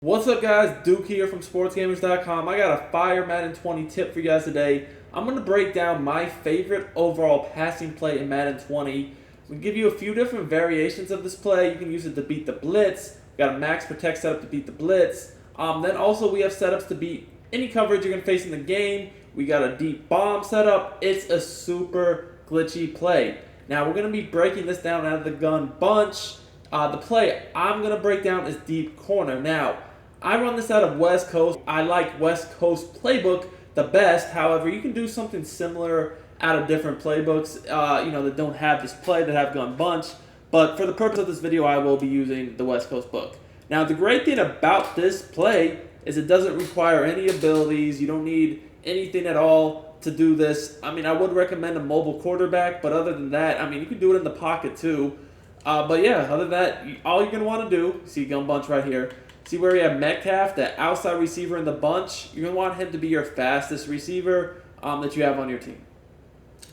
What's up, guys? Duke here from sportsgamers.com. I got a fire Madden 20 tip for you guys today. I'm going to break down my favorite overall passing play in Madden 20. We'll give you a few different variations of this play. You can use it to beat the Blitz. We got a max protect setup to beat the Blitz. Then also we have setups to beat any coverage you're going to face in the game. We got a deep bomb setup. It's a super glitchy play. Now we're going to be breaking this down out of the gun bunch. The play I'm going to break down is deep corner. Now, I run this out of West Coast. I like West Coast playbook the best. However, you can do something similar out of different playbooks, that don't have this play, that have gun bunch. But for the purpose of this video, I will be using the West Coast book. Now, the great thing about this play is it doesn't require any abilities. You don't need anything at all to do this. I mean, I would recommend a mobile quarterback, but other than that, I mean, you can do it in the pocket too. But yeah, other than that, all you're going to want to do, see gun bunch right here. See where you have Metcalf, the outside receiver in the bunch. You're going to want him to be your fastest receiver that you have on your team.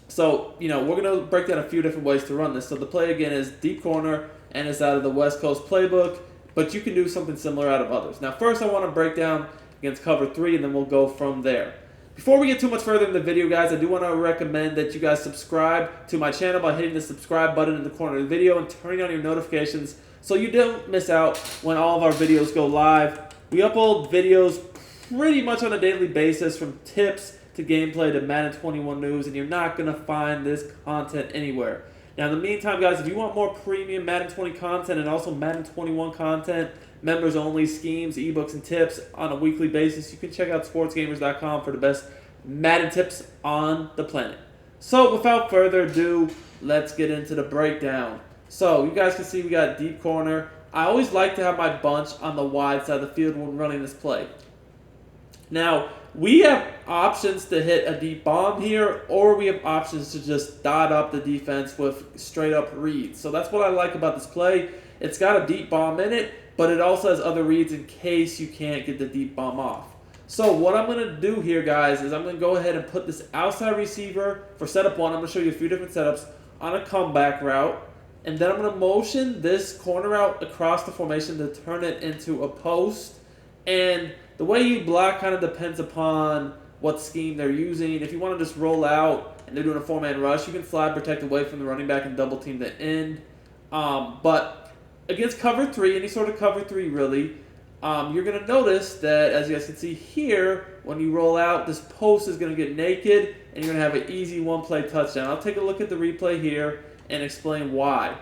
So, we're going to break down a few different ways to run this. So the play, again, is deep corner, and it's out of the West Coast playbook. But you can do something similar out of others. Now, first I want to break down against cover 3, and then we'll go from there. Before we get too much further in the video, guys, I do want to recommend that you guys subscribe to my channel by hitting the subscribe button in the corner of the video and turning on your notifications so you don't miss out when all of our videos go live. We upload videos pretty much on a daily basis, from tips to gameplay to Madden 21 news, and you're not going to find this content anywhere. Now, in the meantime, guys, if you want more premium Madden 20 content and also Madden 21 content, members-only schemes, ebooks, and tips on a weekly basis, you can check out sportsgamers.com for the best Madden tips on the planet. So, without further ado, let's get into the breakdown. So, you guys can see we got deep corner. I always like to have my bunch on the wide side of the field when running this play. Now, we have options to hit a deep bomb here, or we have options to just dot up the defense with straight-up reads. So that's what I like about this play. It's got a deep bomb in it, but it also has other reads in case you can't get the deep bomb off. So what I'm going to do here, guys, is I'm going to go ahead and put this outside receiver for setup 1. I'm going to show you a few different setups on a comeback route. And then I'm going to motion this corner out across the formation to turn it into a post. And the way you block kind of depends upon what scheme they're using. If you want to just roll out and they're doing a 4-man rush, you can slide protect away from the running back and double team the end. But against cover 3, any sort of cover 3 really, you're going to notice that, as you guys can see here, when you roll out, this post is going to get naked and you're going to have an easy one-play touchdown. I'll take a look at the replay here and explain why.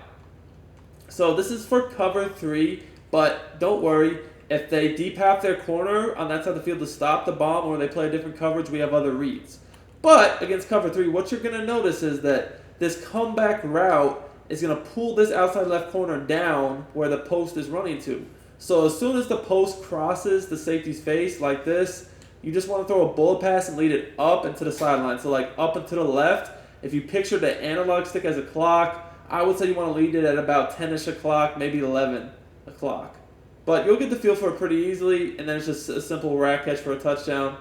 So this is for cover 3, but don't worry. If they deep half their corner on that side of the field to stop the bomb, or they play a different coverage, we have other reads. But against cover 3, what you're going to notice is that this comeback route is going to pull this outside left corner down where the post is running to. So as soon as the post crosses the safety's face like this, you just want to throw a bullet pass and lead it up and to the sideline. So like up and to the left. If you picture the analog stick as a clock, I would say you want to lead it at about 10-ish o'clock, maybe 11 o'clock. But you'll get the feel for it pretty easily, and then it's just a simple rack catch for a touchdown,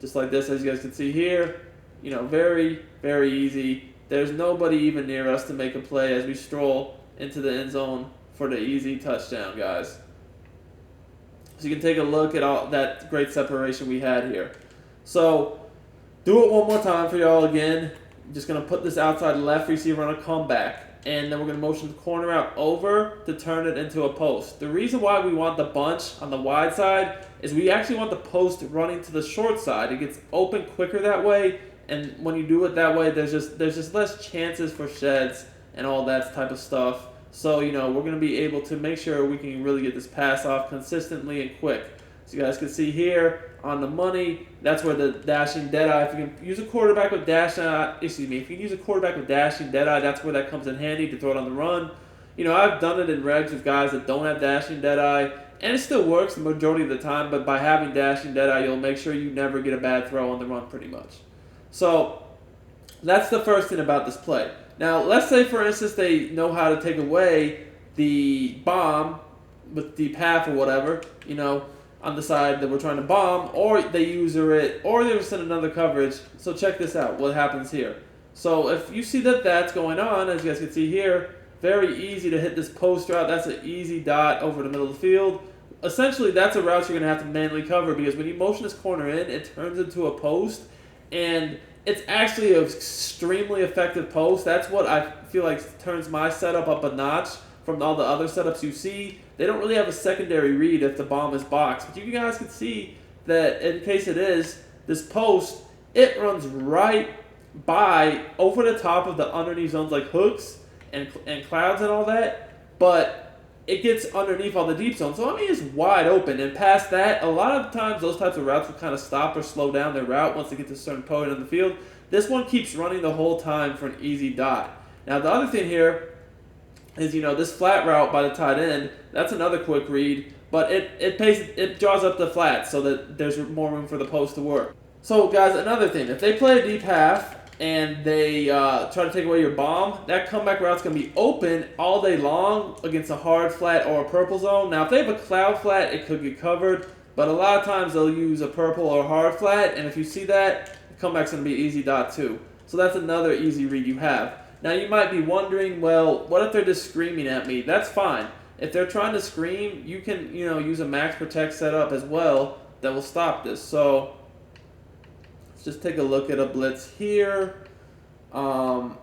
just like this, as you guys can see here. Very, very easy. There's nobody even near us to make a play as we stroll into the end zone for the easy touchdown, guys. So you can take a look at all that great separation we had here. So do it one more time for y'all again. I'm just going to put this outside left receiver on a comeback. And then we're going to motion the corner out over to turn it into a post. The reason why we want the bunch on the wide side is we actually want the post running to the short side. It gets open quicker that way, and when you do it that way, there's just less chances for sheds and all that type of stuff. So, we're going to be able to make sure we can really get this pass off consistently and quick. So you guys can see here on the money, that's where the dashing deadeye. If you can use a quarterback with dashing deadeye, that's where that comes in handy to throw it on the run. I've done it in regs with guys that don't have dashing deadeye, and it still works the majority of the time. But by having dashing deadeye, you'll make sure you never get a bad throw on the run, pretty much. So that's the first thing about this play. Now, let's say for instance they know how to take away the bomb with deep half or whatever, on the side that we're trying to bomb, or they user it, or they send another coverage. So check this out, what happens here. So if you see that that's going on, as you guys can see here, very easy to hit this post route. That's an easy dot over the middle of the field. essentially that's a route you're going to have to manually cover, because when you motion this corner in, it turns into a post, and it's actually an extremely effective post. That's what I feel like turns my setup up a notch from all the other setups you see. They don't really have a secondary read if the bomb is boxed, but you guys can see that in case it is, this post, it runs right by over the top of the underneath zones like hooks and clouds and all that, but it gets underneath all the deep zones. So I mean, it's wide open, and past that, a lot of times those types of routes will kind of stop or slow down their route once they get to a certain point on the field. This one keeps running the whole time for an easy dot. Now the other thing here is, this flat route by the tight end, that's another quick read, but it draws up the flat so that there's more room for the post to work. So guys, another thing, if they play a deep half and they try to take away your bomb, that comeback route's going to be open all day long against a hard flat or a purple zone. Now if they have a cloud flat, it could get covered, but a lot of times they'll use a purple or hard flat, and if you see that, the comeback's going to be easy dot too. So that's another easy read you have. Now you might be wondering, well, what if they're just screaming at me? That's fine. If they're trying to scream, you can use a max protect setup as well that will stop this. So let's just take a look at a blitz here. Sometimes,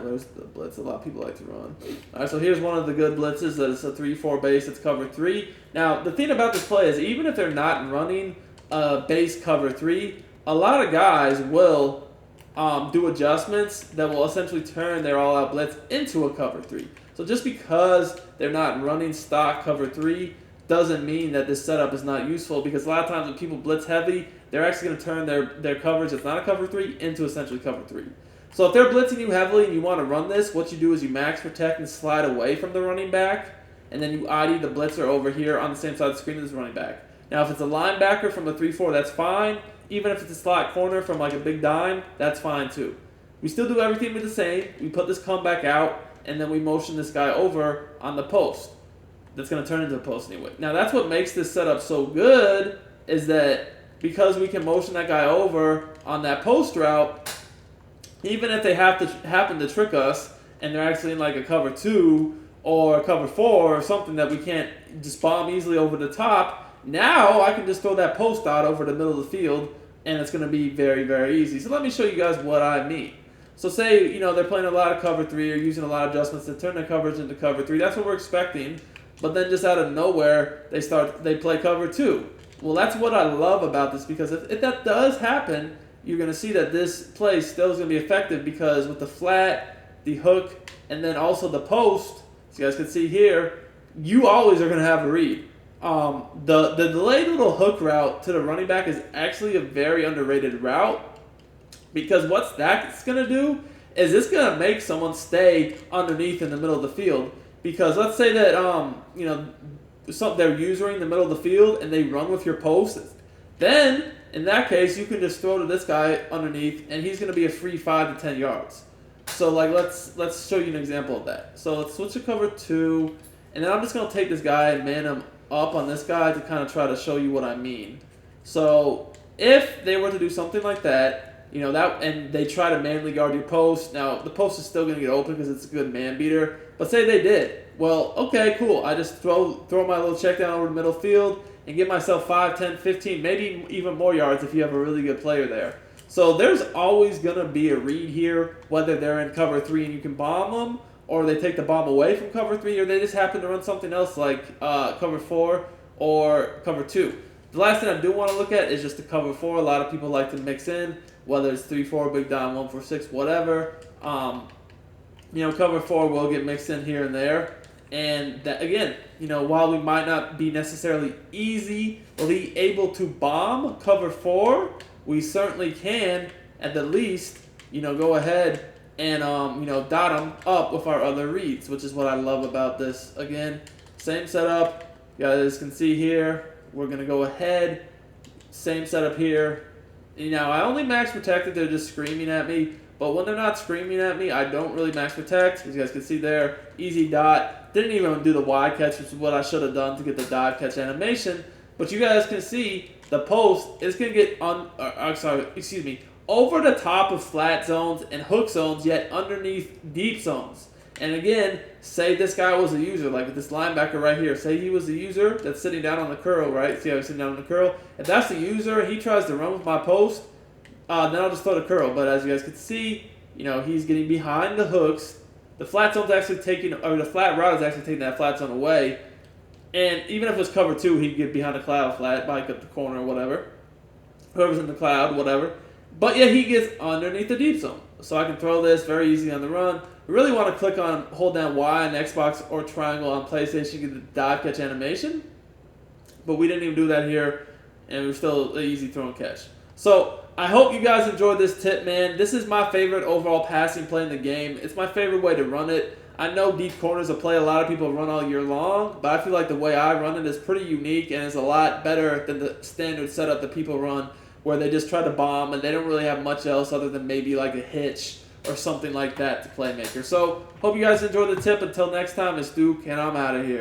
where's the blitz? A lot of people like to run. All right, so here's one of the good blitzes that is a 3-4 base. It's cover 3. Now, the thing about this play is even if they're not running base cover 3, a lot of guys will do adjustments that will essentially turn their all-out blitz into a cover 3. So just because they're not running stock cover 3 doesn't mean that this setup is not useful, because a lot of times when people blitz heavy, they're actually going to turn their coverage that's not a cover 3 into essentially cover 3. So if they're blitzing you heavily and you want to run this, what you do is you max protect and slide away from the running back, and then you ID the blitzer over here on the same side of the screen as the running back. Now if it's a linebacker from the 3-4, that's fine. Even if it's a slot corner from like a big dime, that's fine too. We still do everything the same. We put this comeback out, and then we motion this guy over on the post. That's going to turn into a post anyway. Now that's what makes this setup so good, is that because we can motion that guy over on that post route, even if they happen to trick us and they're actually in like a cover 2 or a cover 4 or something that we can't just bomb easily over the top, now I can just throw that post out over the middle of the field, and it's going to be very, very easy. So let me show you guys what I mean. So say, they're playing a lot of cover 3 or using a lot of adjustments to turn their coverage into cover 3. That's what we're expecting. But then just out of nowhere, they play cover 2. Well, that's what I love about this, because if that does happen, you're going to see that this play still is going to be effective, because with the flat, the hook, and then also the post, as you guys can see here, you always are going to have a read. The delayed little hook route to the running back is actually a very underrated route, because what's that's going to do is it's going to make someone stay underneath in the middle of the field. Because let's say that they're using the middle of the field and they run with your post, then in that case you can just throw to this guy underneath, and he's going to be a free 5 to 10 yards. So like let's show you an example of that. So let's switch to cover 2, and then I'm just going to take this guy and man him up on this guy to kind of try to show you what I mean. So if they were to do something like that, and they try to manually guard your post, now the post is still going to get open because it's a good man beater. But say they did. Well, okay, cool. I just throw my little check down over the middle field and get myself 5, 10, 15, maybe even more yards if you have a really good player there. So there's always going to be a read here, whether they're in cover 3 and you can bomb them, or they take the bomb away from cover 3, or they just happen to run something else like cover 4 or cover 2. The last thing I do want to look at is just the cover 4. A lot of people like to mix in, whether it's 3-4, big dime, 1-4-6, whatever. Cover 4 will get mixed in here and there. And that, again, while we might not be necessarily able to bomb cover 4, we certainly can, at the least, go ahead and, dot them up with our other reads, which is what I love about this. Again, same setup. You guys can see here, we're going to go ahead, same setup here. I only max protect if they're just screaming at me, but when they're not screaming at me, I don't really max protect. As you guys can see there, easy dot. Didn't even do the wide catch, which is what I should have done to get the dive catch animation. But you guys can see the post is going to get over the top of flat zones and hook zones, yet underneath deep zones. And again, say this guy was a user, like this linebacker right here. Say he was a user that's sitting down on the curl, right? See how he's sitting down on the curl? If that's the user and he tries to run with my post, then I'll just throw the curl. But as you guys can see, he's getting behind the hooks. The flat zone's actually the flat route is actually taking that flat zone away. And even if it was cover 2, he'd get behind the cloud flat, bike up the corner or whatever. Whoever's in the cloud, whatever. But yeah, he gets underneath the deep zone. So I can throw this very easy on the run. We really want to hold down Y on Xbox or triangle on PlayStation to get the dive catch animation. But we didn't even do that here, and it was still an easy throw and catch. So I hope you guys enjoyed this tip, man. This is my favorite overall passing play in the game. It's my favorite way to run it. I know deep corners a play a lot of people run all year long, but I feel like the way I run it is pretty unique and is a lot better than the standard setup that people run, where they just try to bomb and they don't really have much else other than maybe like a hitch or something like that to playmaker. So hope you guys enjoyed the tip. Until next time, it's Duke, and I'm out of here.